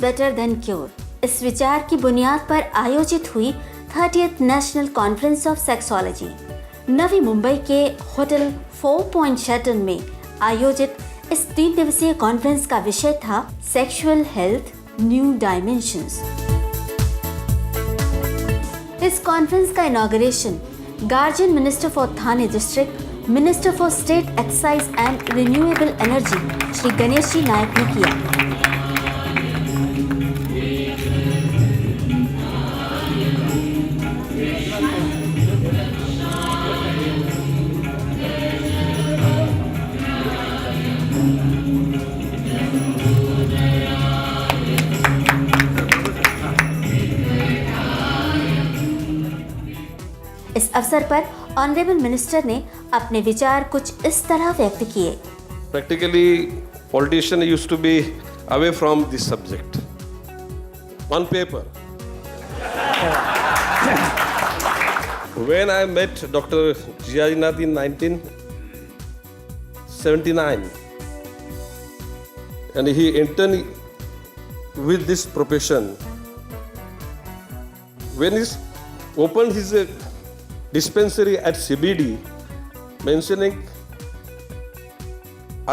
Better than cure, इस विचार की बुनियाद पर आयोजित हुई 30th national conference of sexology Navi Mumbai के होटल 4 पॉइंट शेल्टन में आयोजित इस 3 दिवसीय कॉन्फ्रेंस का विषय था सेक्सुअल हेल्थ न्यू डायमेंशंस। इस कॉन्फ्रेंस का inauguration guardian minister for Thane district, minister for state excise and renewable energy Shri Ganesh ji Naik ने किया। इस अवसर पर ऑनरेबल मिनिस्टर ने अपने विचार कुछ इस तरह व्यक्त किए। Practically, politicians used to be away from this subject. On paper. When I met Dr. Jiajinath in 1979, and he entered with this profession, when he opened his dispensary at CBD, mentioning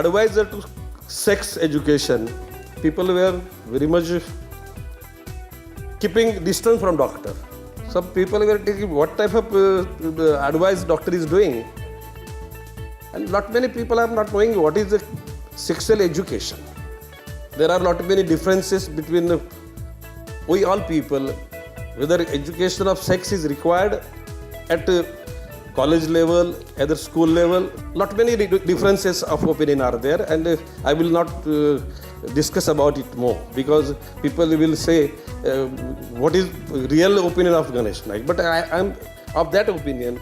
advisor to sex education, people were very much keeping distance from doctor. Some people were taking what type of advice doctor is doing, and not many people are not knowing what is the sexual education. There are not many differences between we all people, whether education of sex is required at college level, at the school level. Not many differences of opinion are there, and I will not discuss about it more, because people will say what is real opinion of Ganesh Naik. But I am of that opinion,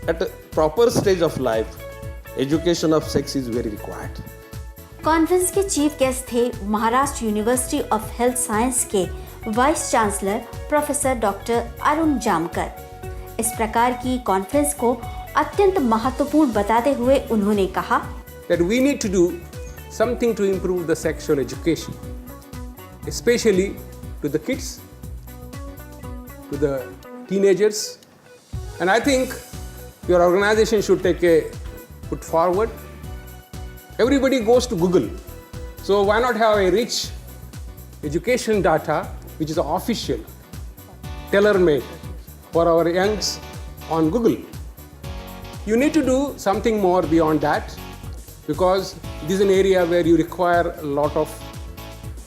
at a proper stage of life, education of sex is very required. Conference के chief guest थे Maharashtra university of health science के vice chancellor professor doctor Arun Jamkar. इस प्रकार की conference को अत्यंत महत्वपूर्ण बताते हुए उन्होंने कहा that we need to do something to improve the sexual education, especially to the kids, to the teenagers, and I think your organization should take a put forward. Everybody goes to Google, so why not have a rich education data which is official, tailor-made for our youngs on Google. You need to do something more beyond that, because this is an area where you require a lot of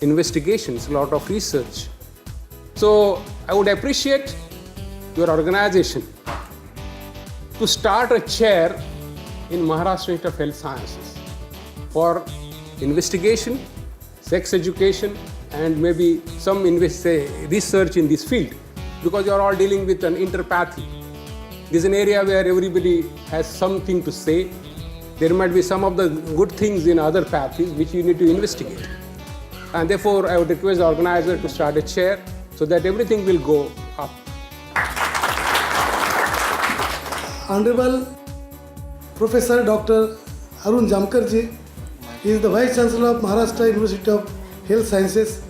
investigations, a lot of research. So I would appreciate your organization to start a chair in Maharashtra Institute of Health Sciences for investigation, sex education, and maybe some research in this field, because you are all dealing with an interpathy. This is an area where everybody has something to say. There might be some of the good things in other pathies which you need to investigate. And therefore, I would request the organizer to start a chair so that everything will go up. Honorable Professor Dr. Arun Jamkar ji, he is the Vice Chancellor of Maharashtra University of Health Sciences.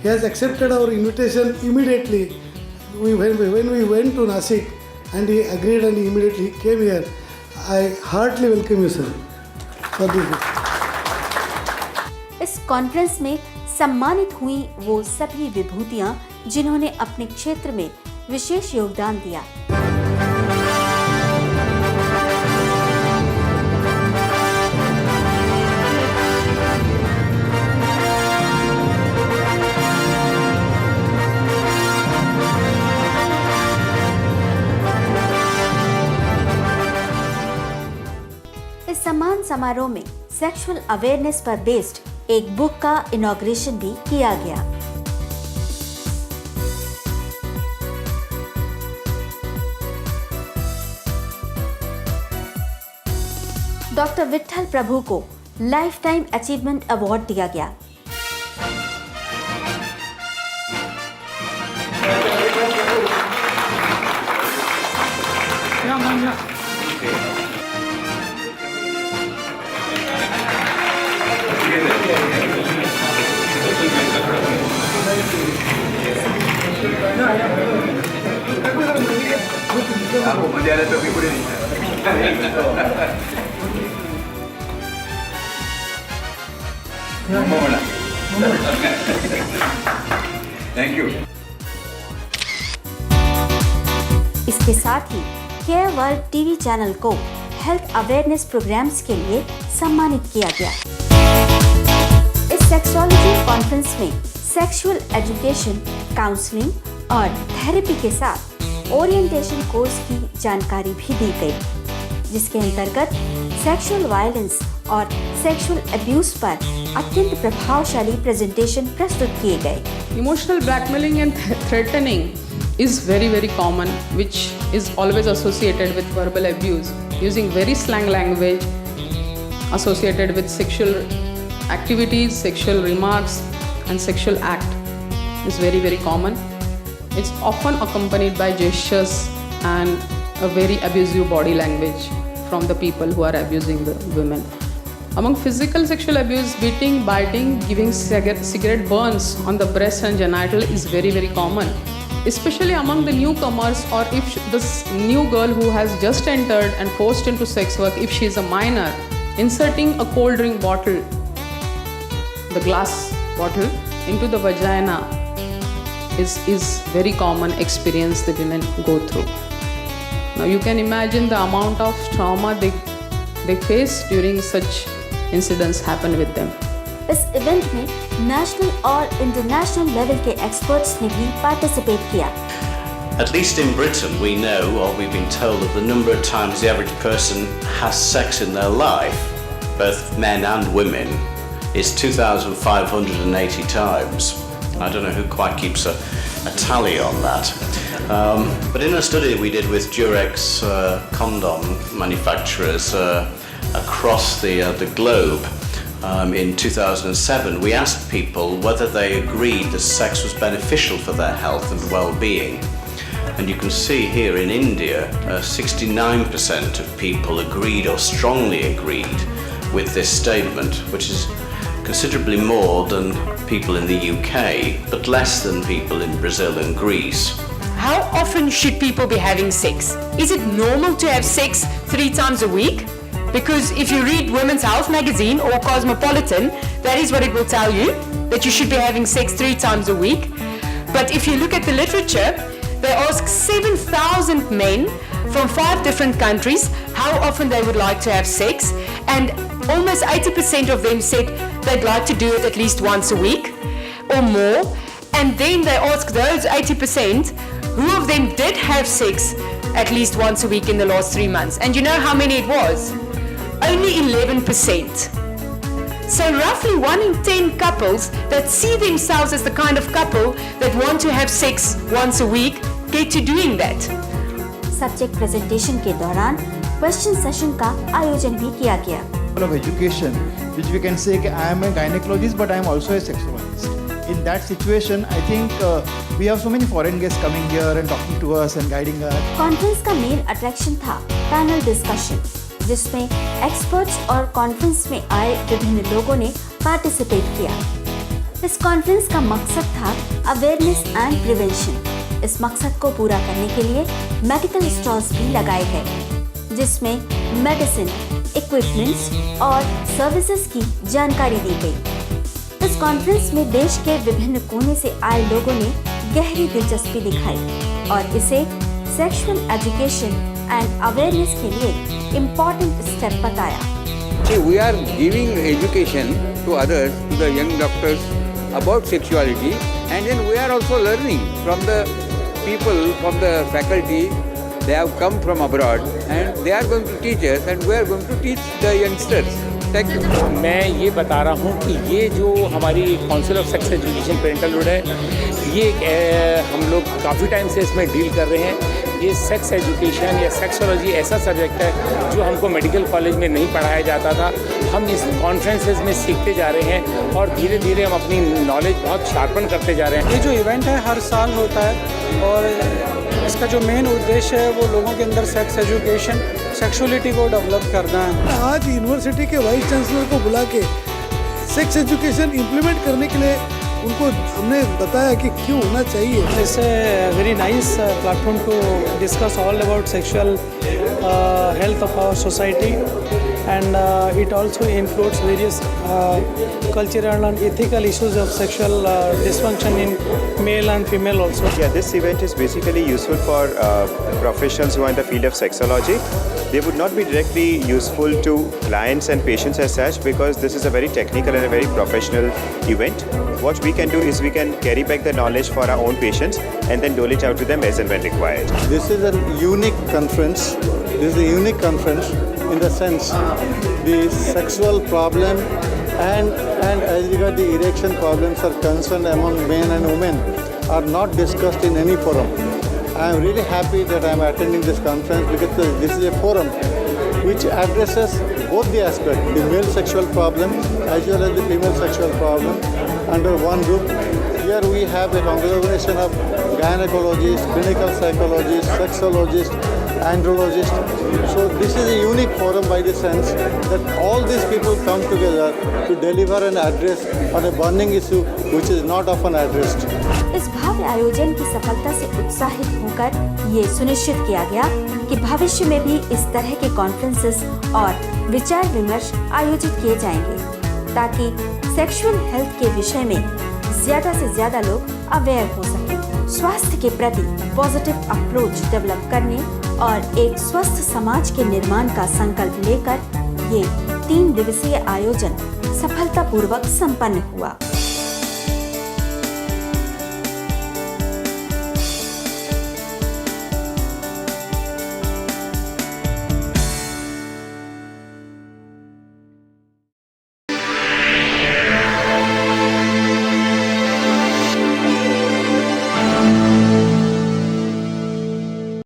He has accepted our invitation immediately. When we went to Nasik, and he agreed and he immediately came here. I heartily welcome you, sir, for this. इस conference में सम्मानित हुई वो सभी विभूतियां जिन्होंने अपने क्षेत्र में विशेष योगदान दिया। सम्मान समारोह में सेक्सुअल अवेयरनेस पर बेस्ड एक बुक का इनॉग्रेशन भी किया गया। डॉक्टर विट्ठल प्रभु को लाइफ टाइम अचीवमेंट अवार्ड दिया गया। Thank you. इसके साथ ही केयर वर्ल्ड टीवी चैनल को हेल्थ अवेयरनेस प्रोग्राम्स के लिए सम्मानित किया गया। इस सेक्सोलॉजी कॉन्फ्रेंस में सेक्सुअल एजुकेशन, काउंसलिंग और थेरेपी के साथ ओरिएंटेशन कोर्स की जानकारी भी दी गई, जिसके अंतर्गत सेक्सुअल वायलेंस और सेक्सुअल अब्यूज पर अत्यंत प्रभावशाली प्रेजेंटेशन प्रस्तुत किए गए। Emotional blackmailing and threatening is very common, which is always associated with verbal abuse, using very slang language associated with sexual activities, sexual remarks and sexual act is very common. It's often accompanied by gestures and a very abusive body language from the people who are abusing the women. Among physical sexual abuse, beating, biting, giving cigarette burns on the breast and genital is very common, especially among the newcomers, or if this new girl who has just entered and forced into sex work, if she is a minor, inserting a cold drink bottle, the glass bottle, into the vagina is very common experience the women go through. Now you can imagine the amount of trauma they face during such incidents happen with them. इस event में national और international level के experts ने भी participate किया। At least in Britain, we know, or we've been told, that the number of times the average person has sex in their life, both men and women, is 2,580 times. I don't know who quite keeps a tally on that. But in a study we did with Durex condom manufacturers across the globe in 2007, we asked people whether they agreed that sex was beneficial for their health and well-being. And you can see here in India, 69% of people agreed or strongly agreed with this statement, which is considerably more than people in the UK, but less than people in Brazil and Greece. How often should people be having sex? Is it normal to have sex 3 times a week? Because if you read Women's Health magazine or Cosmopolitan, that is what it will tell you, that you should be having sex 3 times a week. But if you look at the literature, they ask 7,000 men from 5 different countries how often they would like to have sex, and almost 80% of them said they'd like to do it at least once a week or more. And then they ask those 80%, who of them did have sex at least once a week in the last 3 months? And you know how many it was? Only 11%. So roughly 1 in 10 couples that see themselves as the kind of couple that want to have sex once a week get to doing that. Subject presentation के दौरान question session का आयोजन भी किया गया। Of education, which we can say I am a gynecologist, but I am also a sexologist. In that situation, I think we have so many foreign guests coming here and talking to us and guiding us. Conference का main attraction था panel discussion, जिसमें experts और conference में आए विभिन्न लोगों ने participate किया। इस कॉन्फ्रेंस का मकसद था अवेयरनेस एंड प्रिवेंशन। इस मकसद को पूरा करने के लिए मेडिकल स्टॉल्स भी लगाए गए, जिसमें मेडिसिन, इक्विपमेंट्स और सर्विसेज की जानकारी दी गई। इस कॉन्फ्रेंस में देश के विभिन्न कोने से आए लोगों ने गहरी दिलचस्पी दिखाई और इसे सेक्सुअल एजुकेशन एंड अवेयरनेस के लिए इम्पोर्टेंट स्टेप बताया। See, we are giving education to others, to the young doctors about sexuality, and then we are also learning from the people, from the faculty. They have come from abroad and they are going to teach us and we are going to teach the youngsters. Thank you. मैं ये बता रहा हूँ कि ये जो हमारी council of sex education पेरेंटलहुड है, ये हम लोग काफ़ी टाइम से इसमें डील कर रहे हैं। ये सेक्स एजुकेशन या सेक्सोलॉजी ऐसा सब्जेक्ट है जो हमको मेडिकल कॉलेज में नहीं पढ़ाया जाता था। हम इस कॉन्फ्रेंसेस में सीखते जा रहे हैं और धीरे धीरे हम अपनी नॉलेज बहुत शार्पन करते जा रहे हैं। ये जो इवेंट है हर साल होता है और इसका जो मेन उद्देश्य है वो लोगों के अंदर सेक्स एजुकेशन, सेक्सुअलिटी को डेवलप करना है। आज यूनिवर्सिटी के वाइस चांसलर को बुला के सेक्स एजुकेशन इम्प्लीमेंट करने के लिए उनको हमने बताया कि क्यों होना चाहिए। It's a very nice platform to discuss all about sexual health of our society, and it also includes various cultural and ethical issues of sexual dysfunction in male and female also. Yeah, this event is basically useful for professionals who are in the field of sexology. They would not be directly useful to clients and patients as such, because this is a very technical and a very professional event. What we can do is we can carry back the knowledge for our own patients and then dole it out to them as and when required. This is a unique conference. This is a unique conference in the sense the sexual problem and as regard the erection problems are concerned among men and women are not discussed in any forum. I am really happy that I am attending this conference because this is a forum which addresses both the aspects, the male sexual problem as well as the female sexual problem under one roof. Here we have a conglomeration of gynecologists, clinical psychologists, sexologists, andrologists. So this is a unique forum by the sense that all these people come together to deliver an address on a burning issue which is not often addressed. इस भव्य आयोजन की सफलता से उत्साहित होकर ये सुनिश्चित किया गया कि भविष्य में भी इस तरह के कॉन्फ्रेंसेस और विचार विमर्श आयोजित किए जाएंगे, ताकि सेक्सुअल हेल्थ के विषय में ज्यादा से ज्यादा लोग अवेयर हो सकें, स्वास्थ्य के प्रति पॉजिटिव अप्रोच डेवलप करने और एक स्वस्थ समाज के निर्माण का संकल्प लेकर ये 3 दिवसीय आयोजन सफलतापूर्वक संपन्न हुआ।